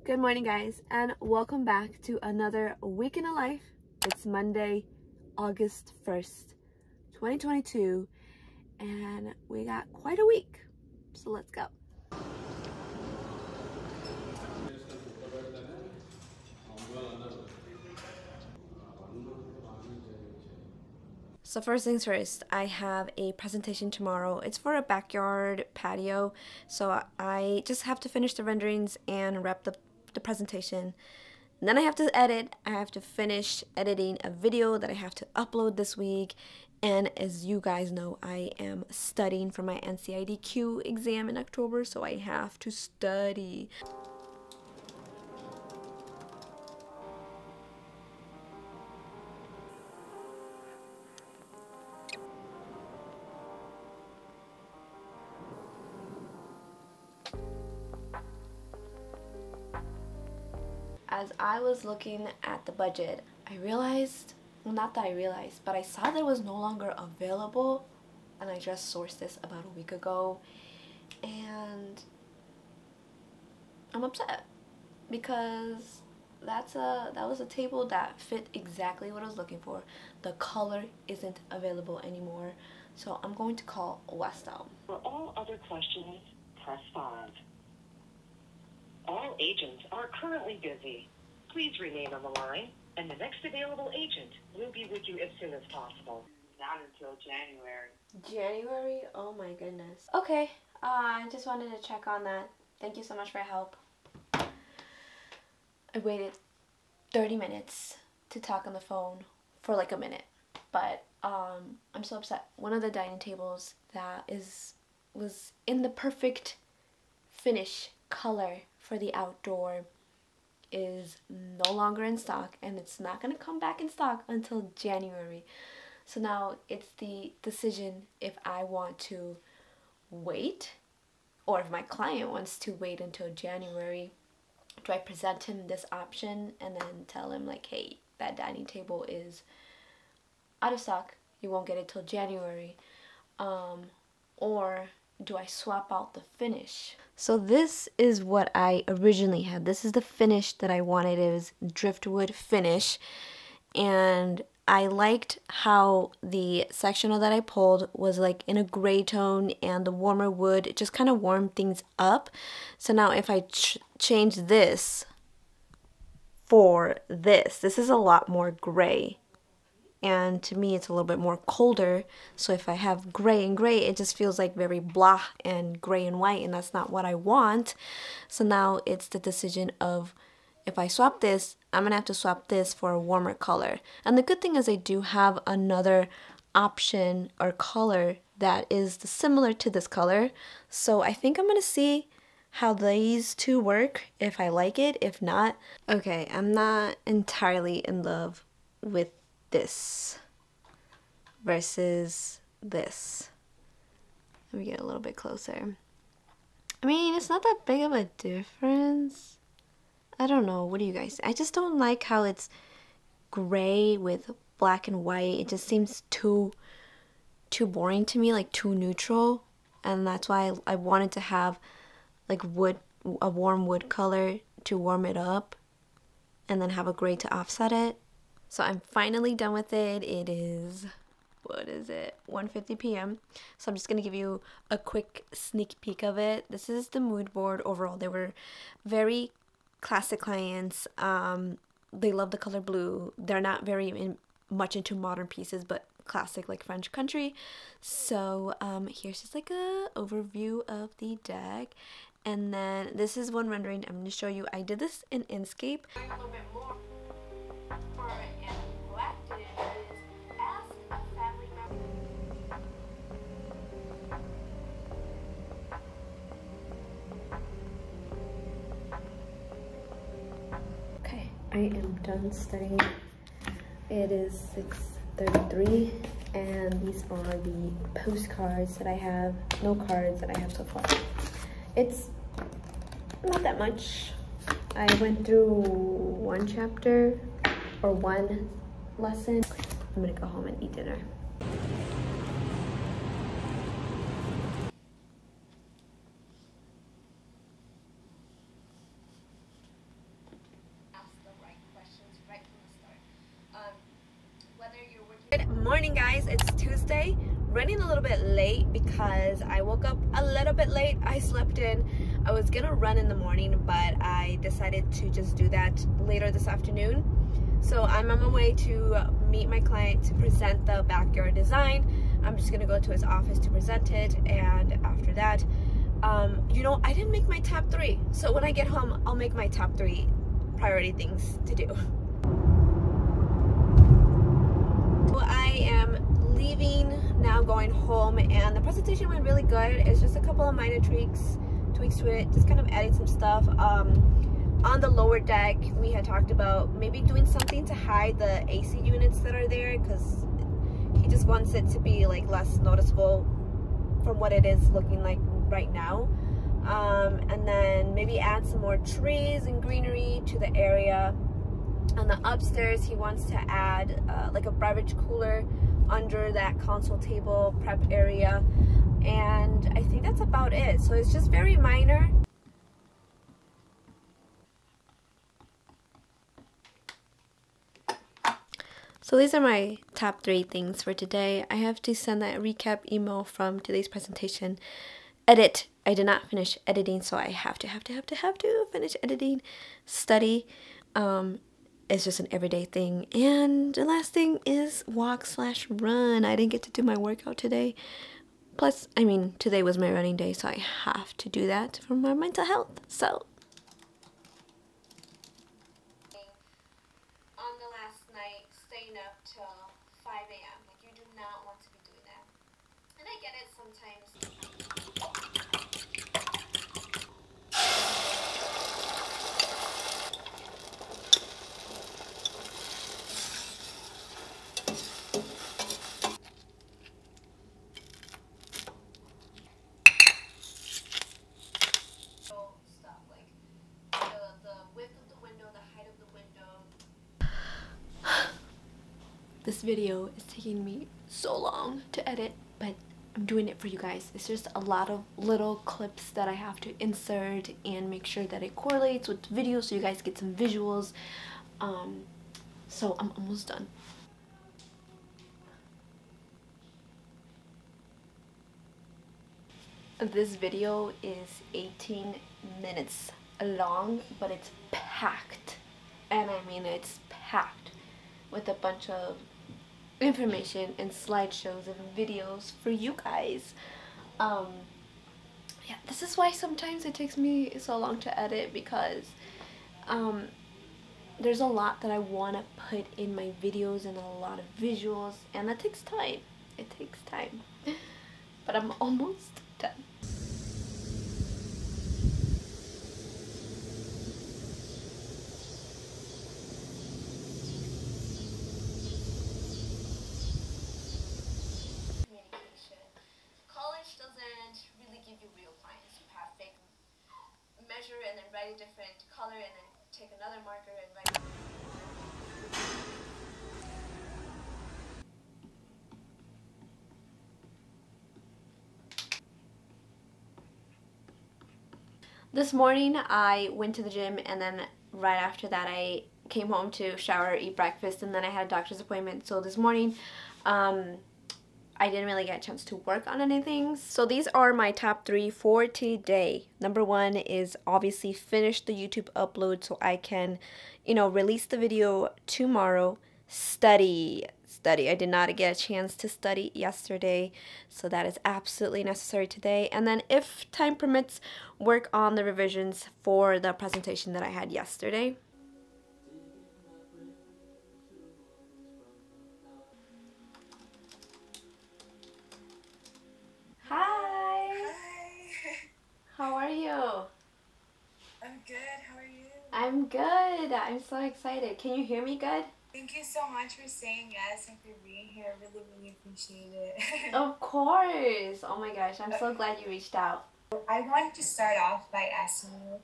Good morning, guys, and welcome back to another week in a life. It's Monday, August 1st, 2022, and we got quite a week, so let's go. So first things first, I have a presentation tomorrow. It's for a backyard patio, so I just have to finish the renderings and wrap the presentation. And then I have to edit. I have to finish editing a video that I have to upload this week. And as you guys know, I am studying for my NCIDQ exam in October, so I have to study. As I was looking at the budget, I realized, well, not that I realized, but I saw that it was no longer available, and I just sourced this about a week ago, and I'm upset because that was a table that fit exactly what I was looking for. The color isn't available anymore, so I'm going to call Westel. For all other questions, press 5. All agents are currently busy. Please remain on the line, and the next available agent will be with you as soon as possible. Not until January. January? Oh my goodness. Okay, I just wanted to check on that. Thank you so much for your help. I waited 30 minutes to talk on the phone for like a minute, but I'm so upset. One of the dining tables that was in the perfect finish color for the outdoor is no longer in stock, and it's not going to come back in stock until January. So now it's the decision if I want to wait or if my client wants to wait until January. Do I present him this option and then tell him like, hey, that dining table is out of stock, you won't get it till January, or do I swap out the finish? So this is what I originally had. This is the finish that I wanted. It was driftwood finish, and I liked how the sectional that I pulled was like in a gray tone, and the warmer wood just kind of warmed things up. So now if I change this for this is a lot more gray, and to me it's a little bit more colder. So if I have gray and gray, it just feels like very blah and gray and white, and that's not what I want. So now it's the decision of, if I swap this, I'm gonna have to swap this for a warmer color. And the good thing is I do have another option or color that is similar to this color. So I think I'm gonna see how these two work, if I like it. If not, okay, I'm not entirely in love with this versus this. Let me get a little bit closer. I mean, it's not that big of a difference. I don't know, what do you guys, I just don't like how it's gray with black and white. It just seems too boring to me, like too neutral, and that's why I wanted to have like wood, a warm wood color to warm it up, and then have a gray to offset it. So I'm finally done with it. It is, what is it, 1:50 p.m. So I'm just going to give you a quick sneak peek of it. This is the mood board overall. They were very classic clients. They love the color blue. They're not very much into modern pieces, but classic like French country. So here's just like a overview of the deck. And then this is one rendering I'm going to show you. I did this in Inkscape. Okay, I am done studying. It is 6:33, and these are the postcards that I have, no cards that I have so far. It's not that much. I went through one chapter or one lesson. I'm gonna go home and eat dinner. Wednesday. Running a little bit late because I woke up a little bit late. I slept in. I was gonna run in the morning, but I decided to just do that later this afternoon. So I'm on my way to meet my client to present the backyard design. I'm just gonna go to his office to present it, and after that, you know, I didn't make my top 3. So when I get home, I'll make my top 3 priority things to do. So I am leaving now, going home, and the presentation went really good. It's just a couple of minor tweaks to it, just kind of adding some stuff. On the lower deck, we had talked about maybe doing something to hide the AC units that are there, because he just wants it to be like less noticeable from what it is looking like right now. And then maybe add some more trees and greenery to the area. On the upstairs, he wants to add like a beverage cooler under that console table prep area, and I think that's about it. So it's just very minor. So these are my top 3 things for today. I have to send that recap email from today's presentation. Edit. I did not finish editing, so I have to finish editing. Study. It's just an everyday thing. And the last thing is walk/run. I didn't get to do my workout today. Plus, I mean, today was my running day, so I have to do that for my mental health. So on the last night, staying up till 5 a.m. Like, you do not want to be doing that. And I get it sometimes. This video is taking me so long to edit, but I'm doing it for you guys. It's just a lot of little clips that I have to insert and make sure that it correlates with the video so you guys get some visuals. So I'm almost done. This video is 18 minutes long, but it's packed. And I mean, it's packed with a bunch of information and slideshows and videos for you guys. Yeah, this is why sometimes it takes me so long to edit, because there's a lot that I want to put in my videos and a lot of visuals, and that takes time. It takes time. But I'm almost done. Measure and then write a different color and then take another marker and write. This morning I went to the gym, and then right after that I came home to shower, eat breakfast, and then I had a doctor's appointment. So this morning I didn't really get a chance to work on anything. So these are my top 3 for today. Number 1 is obviously finish the YouTube upload so I can, you know, release the video tomorrow. Study. I did not get a chance to study yesterday, so that is absolutely necessary today. And then if time permits, work on the revisions for the presentation that I had yesterday. How are you? I'm good. How are you? I'm good. I'm so excited. Can you hear me good? Thank you so much for saying yes and for being here. I really appreciate it. Of course. Oh my gosh. I'm so glad you reached out. I wanted to start off by asking you,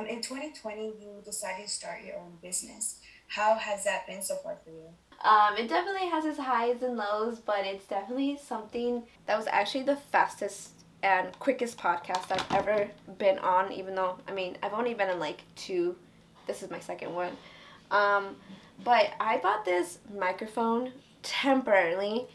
in 2020, you decided to start your own business. How has that been so far for you? It definitely has its highs and lows, but it's definitely something that was actually the fastest and quickest podcast I've ever been on, even though, I mean, I've only been in like 2. This is my second one. But I bought this microphone temporarily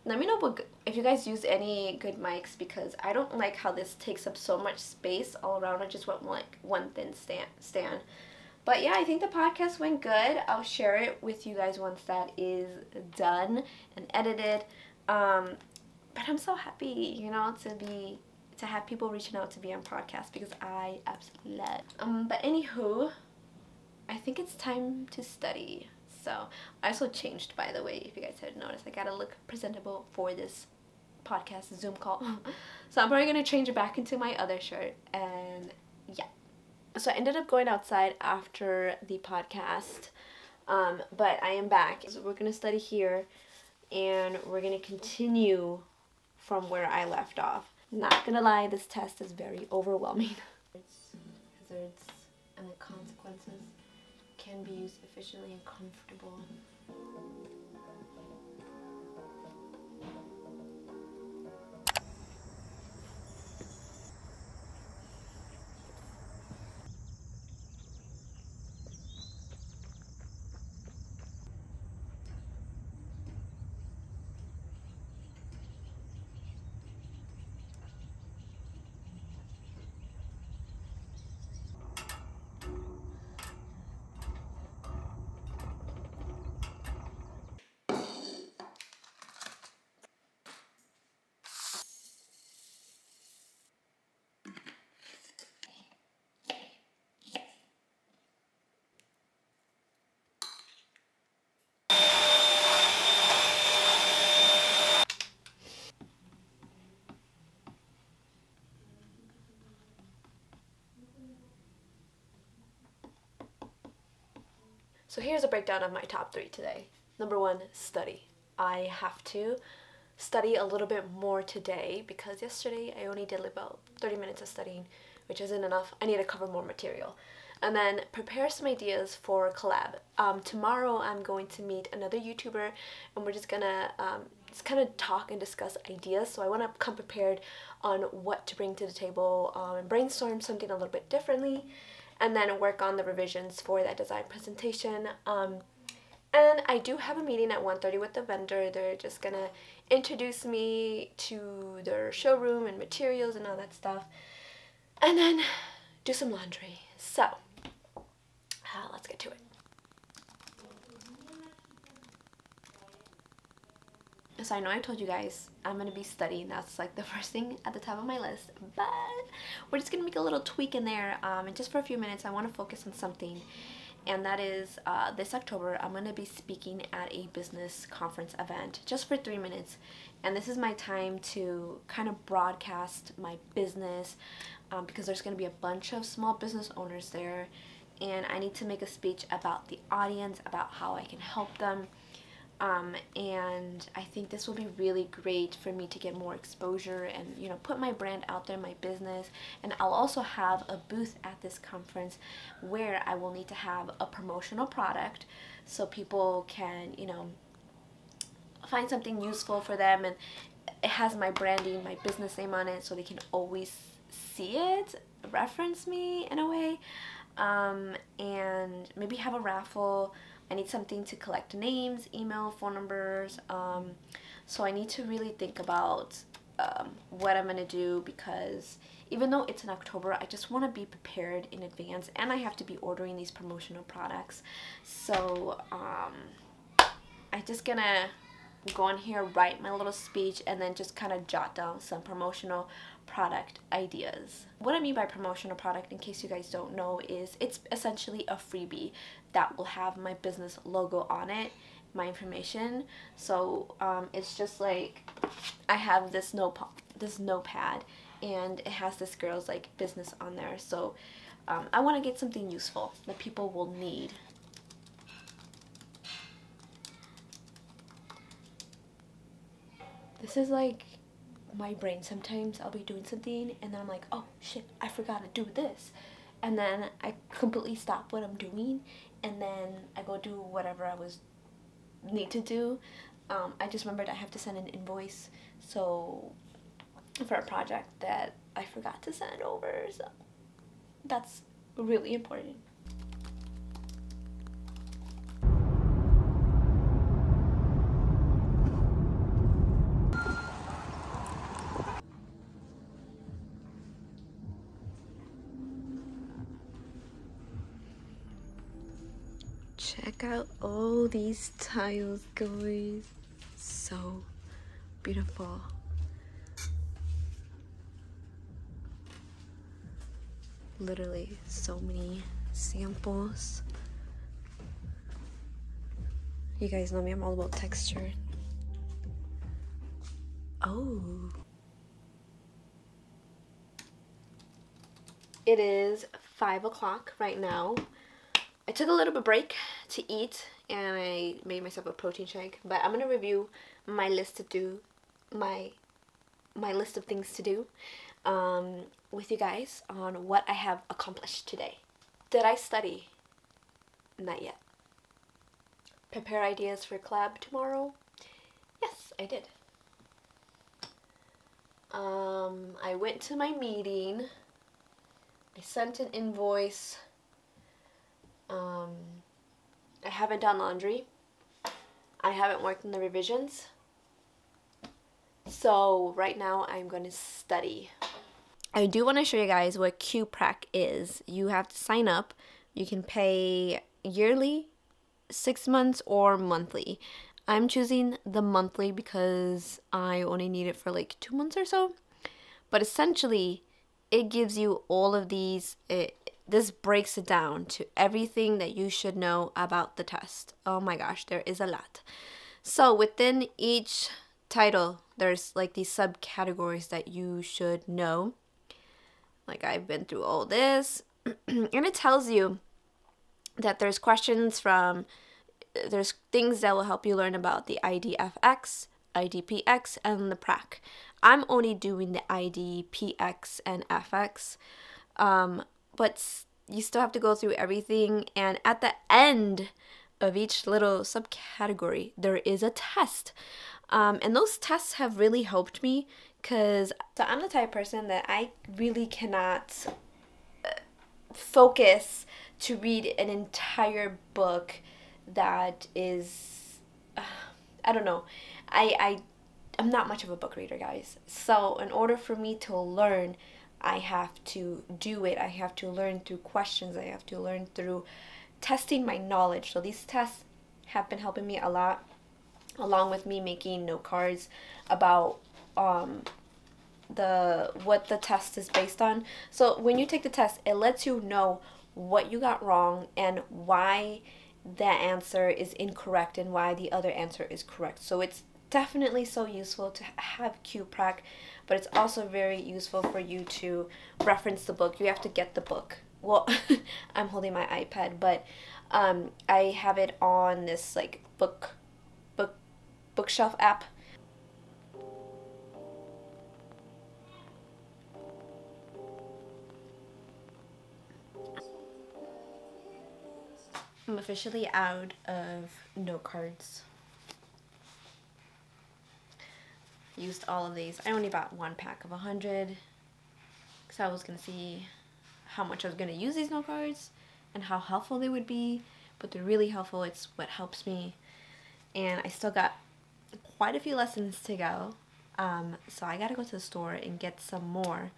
Let me know if you guys use any good mics, because I don't like how this takes up so much space all around. I just want like one thin stand. But yeah, I think the podcast went good. I'll share it with you guys once that is done and edited. But I'm so happy, you know, to have people reaching out to be on podcasts, because I absolutely love it. But anywho, I think it's time to study. So I also changed, by the way, if you guys had noticed. I gotta look presentable for this podcast Zoom call. So I'm probably gonna change it back into my other shirt, and yeah. So I ended up going outside after the podcast, but I am back. So we're gonna study here, and we're gonna continue from where I left off. Not gonna lie, this test is very overwhelming. Hazards and the consequences can be used efficiently and comfortable. So here's a breakdown of my top 3 today. Number 1, study. I have to study a little bit more today, because yesterday I only did about 30 minutes of studying, which isn't enough. I need to cover more material. And then prepare some ideas for a collab. Tomorrow I'm going to meet another YouTuber, and we're just gonna just kind of talk and discuss ideas. So I want to come prepared on what to bring to the table, and brainstorm something a little bit differently, and then work on the revisions for that design presentation. And I do have a meeting at 1:30 with the vendor. They're just gonna introduce me to their showroom and materials and all that stuff, and then do some laundry. So let's get to it. So I know I told you guys I'm gonna be studying. That's like the first thing at the top of my list, but we're just gonna make a little tweak in there, and just for a few minutes I want to focus on something, and that is this October I'm gonna be speaking at a business conference event just for 3 minutes, and this is my time to kind of broadcast my business, because there's gonna be a bunch of small business owners there, and I need to make a speech about the audience, about how I can help them. And I think this will be really great for me to get more exposure and, you know, put my brand out there, my business. And I'll also have a booth at this conference where I will need to have a promotional product so people can, you know, find something useful for them, and it has my branding, my business name on it, so they can always see it, reference me in a way, and maybe have a raffle. I need something to collect names, email, phone numbers, so I need to really think about what I'm gonna do, because even though it's in October, I just want to be prepared in advance, and I have to be ordering these promotional products. So I'm just gonna go on here, write my little speech, and then just kind of jot down some promotional product ideas. What I mean by promotional product, in case you guys don't know, is it's essentially a freebie that will have my business logo on it, my information. So it's just like I have this notepad, and it has this girl's like business on there. So I want to get something useful that people will need. This is like my brain. Sometimes I'll be doing something and then I'm like, oh shit, I forgot to do this, and then I completely stop what I'm doing, and then I go do whatever I need to do. I just remembered I have to send an invoice for a project that I forgot to send over, so that's really important. Check out all these tiles, guys. So beautiful. Literally so many samples. You guys know me, I'm all about texture. Oh. It is 5 o'clock right now. I took a little bit of break to eat and I made myself a protein shake, but I'm gonna review my list to do, my list of things to do with you guys on what I have accomplished today. Did I study? Not yet. Prepare ideas for collab tomorrow? Yes, I did. I went to my meeting. I sent an invoice. I haven't done laundry. I haven't worked in the revisions. So right now I'm going to study. I do want to show you guys what QPrac is. You have to sign up. You can pay yearly, 6 months, or monthly. I'm choosing the monthly because I only need it for like 2 months or so. But essentially, it gives you all of these. This breaks it down to everything that you should know about the test. Oh my gosh, there is a lot. So within each title, there's like these subcategories that you should know. Like I've been through all this. And it tells you that there's questions from, there's things that will help you learn about the IDFX, IDPX, and the PRAC. I'm only doing the IDPX and FX. But you still have to go through everything, and at the end of each little subcategory there is a test, and those tests have really helped me because I'm the type of person that I really cannot focus to read an entire book that is I don't know, I'm not much of a book reader, guys. So in order for me to learn, I have to do it. I have to learn through questions. I have to learn through testing my knowledge. So these tests have been helping me a lot, along with me making note cards about what the test is based on. So when you take the test, it lets you know what you got wrong and why that answer is incorrect and why the other answer is correct. So it's definitely so useful to have QPrac, but it's also very useful for you to reference the book. You have to get the book. Well, I'm holding my iPad, but I have it on this like bookshelf app. I'm officially out of note cards. Used all of these. I only bought 1 pack of 100 because I was going to see how much I was going to use these note cards and how helpful they would be, but they're really helpful. It's what helps me, and I still got quite a few lessons to go, so I gotta go to the store and get some more.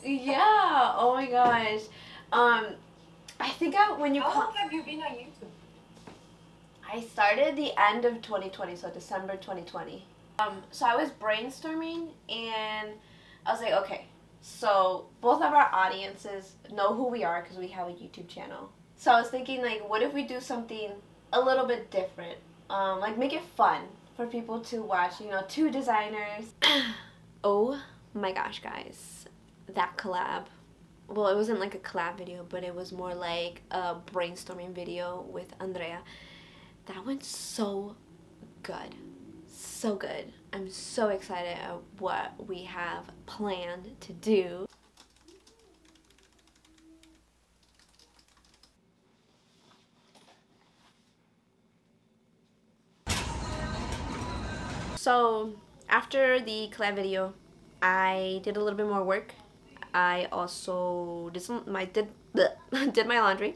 Yeah, oh my gosh. I think when you... How long have you been on YouTube? I started the end of 2020, so December 2020. So I was brainstorming and I was like, okay, so both of our audiences know who we are because we have a YouTube channel. So I was thinking, like, what if we do something a little bit different? Like make it fun for people to watch, you know, 2 designers. Oh my gosh, guys. That collab, well, it wasn't like a collab video, but it was more like a brainstorming video with Andrea. That went so good. So good. I'm so excited at what we have planned to do. So after the collab video, I did a little bit more work. I also did my laundry,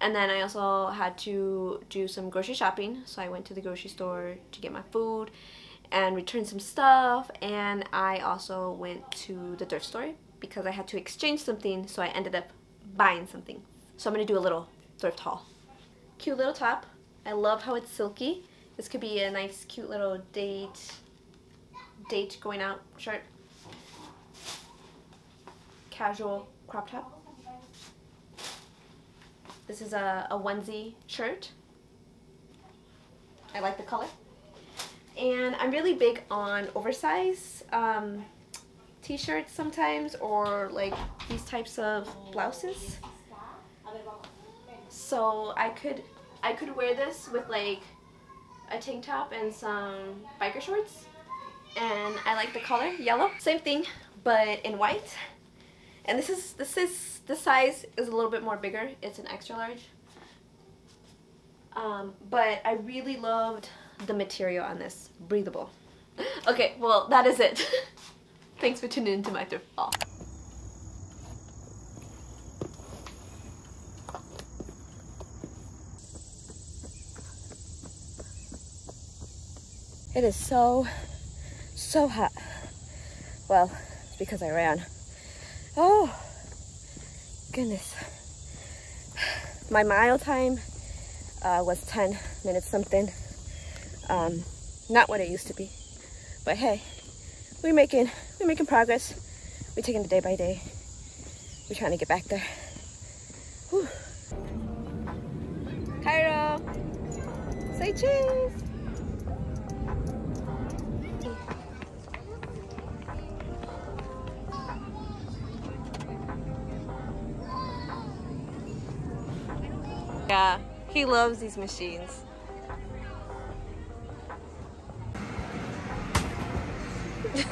And then I also had to do some grocery shopping, so I went to the grocery store to get my food and return some stuff, and I also went to the thrift store because I had to exchange something, so I ended up buying something. So I'm gonna do a little thrift haul. Cute little top. I love how it's silky. This could be a nice cute little date going out shirt. Casual crop top. This is a onesie shirt. I like the color. And I'm really big on oversized t-shirts sometimes, or like these types of blouses. So I could wear this with like a tank top and some biker shorts. And I like the color, yellow. Same thing, but in white. And this size is a little bit more bigger. It's an extra large. But I really loved the material on this. Breathable. Okay, well, that is it. Thanks for tuning into my thrift haul. It is so hot. Well, it's because I ran. Oh, goodness. My mile time was 10 minutes something. Not what it used to be. But hey, we're making progress. We're taking it day by day. We're trying to get back there. Whew. Cairo, say cheese. Yeah, he loves these machines. It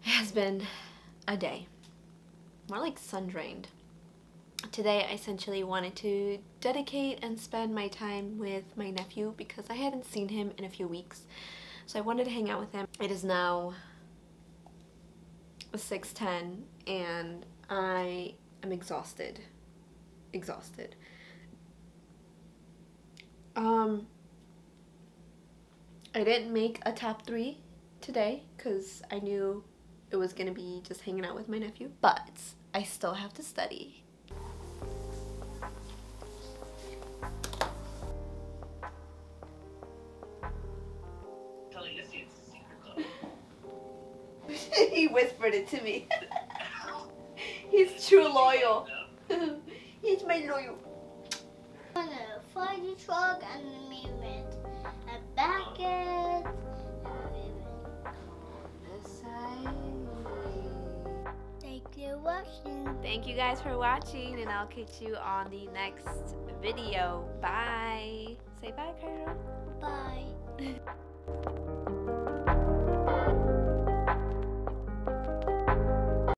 has been a day, more like sun-drained. Today I essentially wanted to dedicate and spend my time with my nephew because I hadn't seen him in a few weeks. So I wanted to hang out with him. It is now 6:10 and I am exhausted. I didn't make a top 3 today because I knew it was gonna be just hanging out with my nephew, but I still have to study. He whispered it to me. He's true loyal. He's my loyal. A fire truck and a movement. A bucket and a movement. This side. Thank you for watching. Thank you guys for watching, and I'll catch you on the next video. Bye. Say bye, Cairo. Bye.